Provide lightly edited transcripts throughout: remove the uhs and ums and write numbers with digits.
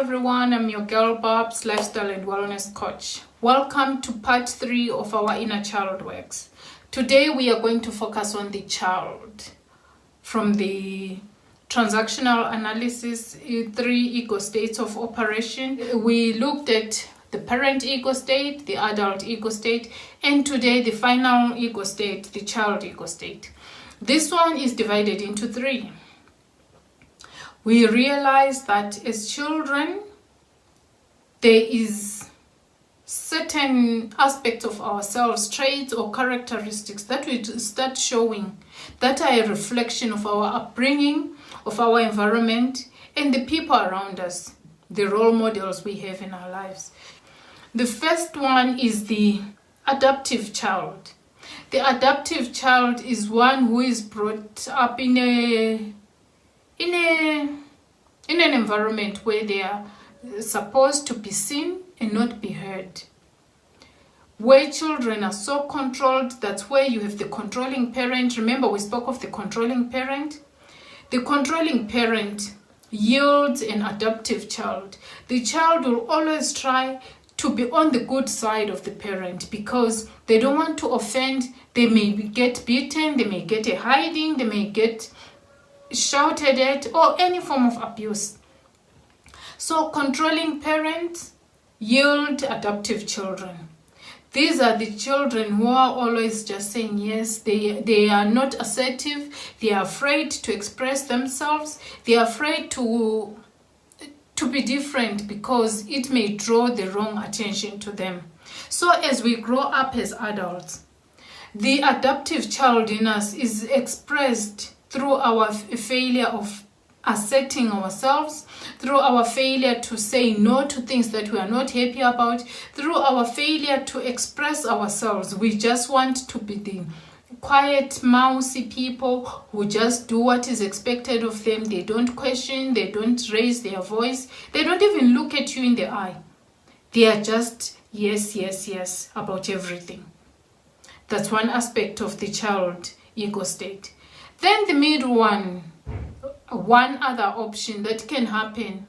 everyone, I'm your girl Barbs, lifestyle and wellness coach. Welcome to part 3 of our inner child works. Today we are going to focus on the child from the transactional analysis, 3 ego states of operation. We looked at the parent ego state, the adult ego state, and today the final ego state, the child ego state. This one is divided into 3. We realize that as children, there is certain aspects of ourselves, traits or characteristics that we start showing that are a reflection of our upbringing, of our environment, and the people around us, the role models we have in our lives. The first one is the adaptive child. The adaptive child is one who is brought up in an environment where they are supposed to be seen and not be heard. Where children are so controlled, that's where you have the controlling parent. Remember, we spoke of the controlling parent. The controlling parent yields an adaptive child. The child will always try to be on the good side of the parent because they don't want to offend. They may get beaten, they may get a hiding, they may get shouted at, or any form of abuse. So controlling parents yield adaptive children. These are the children who are always just saying yes. They are not assertive. They are afraid to express themselves. They are afraid to be different because it may draw the wrong attention to them. So as we grow up as adults, the adaptive child in us is expressed through our failure of asserting ourselves, through our failure to say no to things that we are not happy about, through our failure to express ourselves. We just want to be the quiet, mousy people who just do what is expected of them. They don't question, they don't raise their voice, they don't even look at you in the eye. They are just yes, yes, yes about everything. That's one aspect of the child ego state. Then the middle one other option that can happen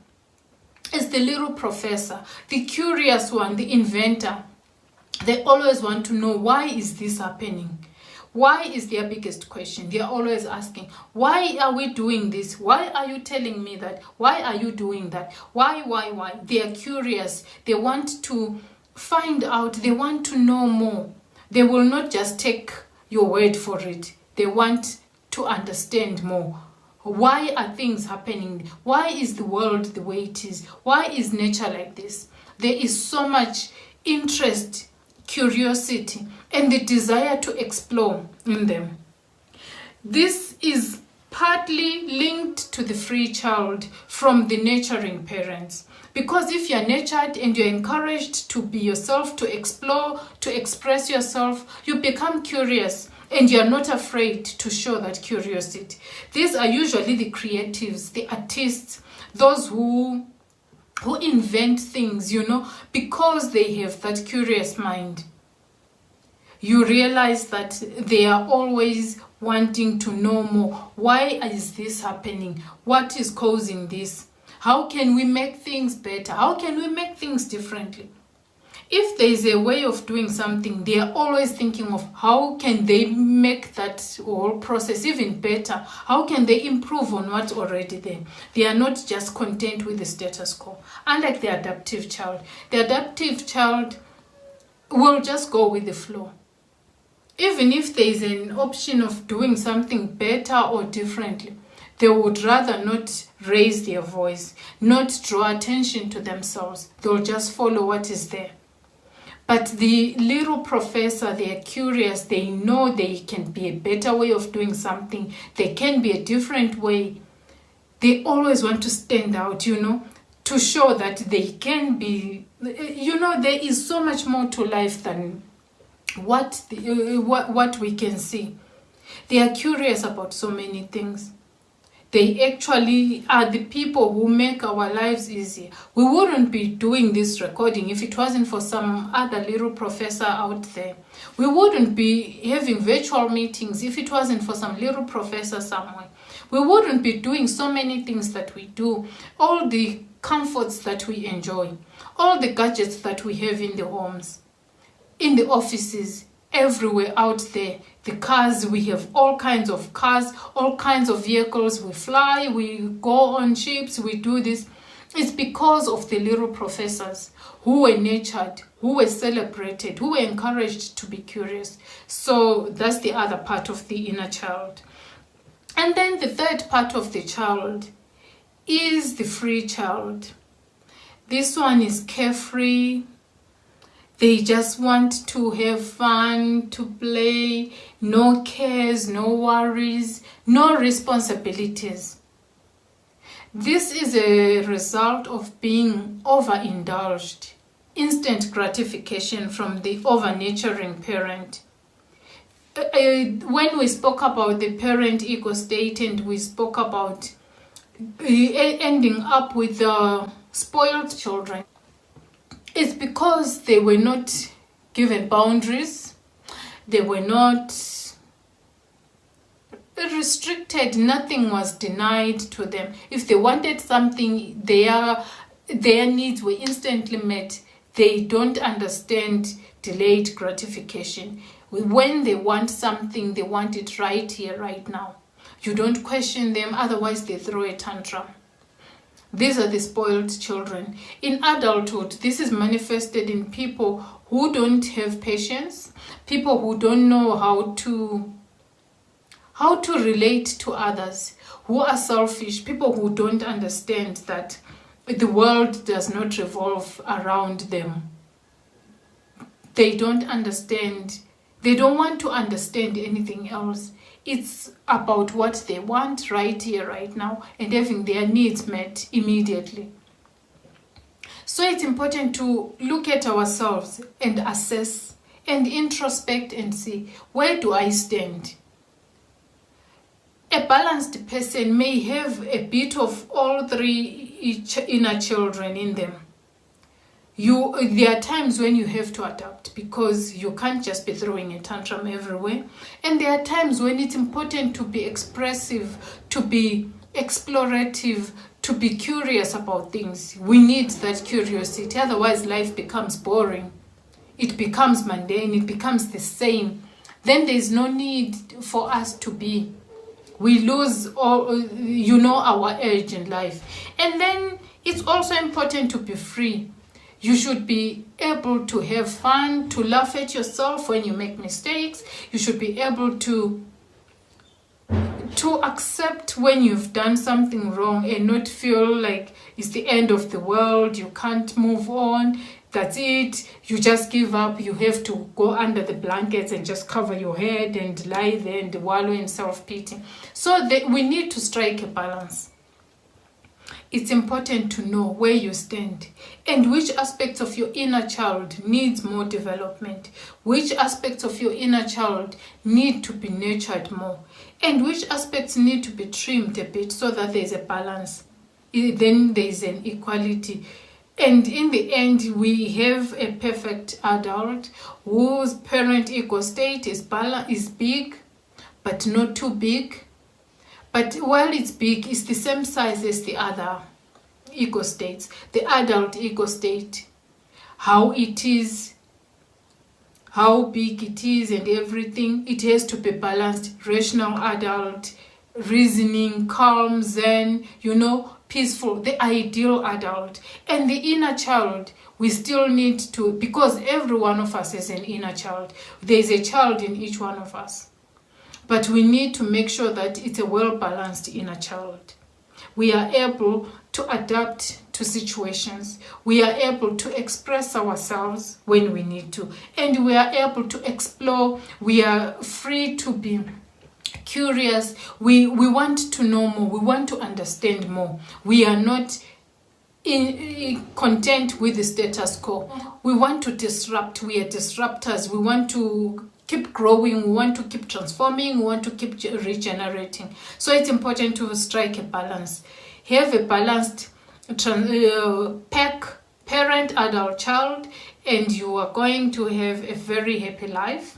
is the little professor, the curious one, the inventor. They always want to know, why is this happening? Why is their biggest question? They are always asking, why are we doing this? Why are you telling me that? Why are you doing that? Why? They are curious. They want to find out. They want to know more. They will not just take your word for it. They want to understand more. Why are things happening? Why is the world the way it is? Why is nature like this? There is so much interest, curiosity, and the desire to explore in them. This is partly linked to the free child from the nurturing parents. Because if you're nurtured and you're encouraged to be yourself, to explore, to express yourself, you become curious. And you're not afraid to show that curiosity. These are usually the creatives, the artists, those who invent things, because they have that curious mind. You realize that they are always wanting to know more. Why is this happening? What is causing this? How can we make things better? How can we make things differently? If there is a way of doing something, they are always thinking of how can they make that whole process even better? How can they improve on what's already there? They are not just content with the status quo. Unlike the adaptive child will just go with the flow. Even if there is an option of doing something better or differently, they would rather not raise their voice, not draw attention to themselves. They'll just follow what is there. But the little professor, they are curious. They know there can be a better way of doing something. There can be a different way. They always want to stand out, to show that they can be, there is so much more to life than what we can see. They are curious about so many things. They actually are the people who make our lives easier. We wouldn't be doing this recording if it wasn't for some other little professor out there. We wouldn't be having virtual meetings if it wasn't for some little professor somewhere. We wouldn't be doing so many things that we do. All the comforts that we enjoy, all the gadgets that we have in the homes, in the offices, everywhere out there, the cars, we have all kinds of cars, all kinds of vehicles, we fly, we go on ships, we do this. It's because of the little professors who were nurtured, who were celebrated, who were encouraged to be curious. So that's the other part of the inner child. And then the third part of the child is the free child. This one is carefree. They just want to have fun, to play, no cares, no worries, no responsibilities. This is a result of being overindulged, instant gratification from the over-nurturing parent. When we spoke about the parent ego state and we spoke about ending up with spoiled children, it's because they were not given boundaries, they were not restricted, nothing was denied to them. If they wanted something, their needs were instantly met. They don't understand delayed gratification. When they want something, they want it right here, right now. You don't question them, otherwise they throw a tantrum. These are the spoiled children. In adulthood, this is manifested in people who don't have patience, people who don't know how to relate to others, who are selfish, people who don't understand that the world does not revolve around them. They don't understand. They don't want to understand anything else. It's about what they want right here, right now, and having their needs met immediately. So it's important to look at ourselves and assess and introspect and see, where do I stand? A balanced person may have a bit of all three inner children in them. There are times when you have to adapt because you can't just be throwing a tantrum everywhere. And there are times when it's important to be expressive, to be explorative, to be curious about things. We need that curiosity, otherwise life becomes boring. It becomes mundane, it becomes the same. Then there's no need for us to be. We lose our edge in life. And then it's also important to be free. You should be able to have fun, to laugh at yourself when you make mistakes. You should be able to accept when you've done something wrong and not feel like it's the end of the world. You can't move on. That's it. You just give up. You have to go under the blankets and just cover your head and lie there and wallow in self-pity. So we need to strike a balance. It's important to know where you stand and which aspects of your inner child needs more development, which aspects of your inner child need to be nurtured more, and which aspects need to be trimmed a bit so that there's a balance. Then there's an equality. And in the end, we have a perfect adult whose parent ego state is big, but not too big. But while it's big, it's the same size as the other ego states. The adult ego state, how it is, how big it is and everything, it has to be balanced. Rational adult, reasoning, calm, zen, peaceful, the ideal adult. And the inner child, we still need to, because every one of us is an inner child. There's a child in each one of us. But we need to make sure that it's a well-balanced inner child. We are able to adapt to situations. We are able to express ourselves when we need to. And we are able to explore. We are free to be curious. We want to know more. We want to understand more. We are not content with the status quo. We want to disrupt. We are disruptors. We want to keep growing, we want to keep transforming, we want to keep regenerating. So it's important to strike a balance. Have a balanced parent, adult, child, and you are going to have a very happy life.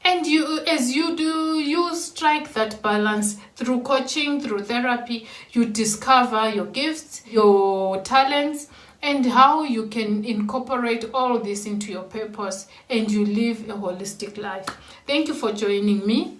And as you do use strike that balance through coaching, through therapy. You discover your gifts, your talents, and how you can incorporate all this into your purpose, and you live a holistic life. Thank you for joining me.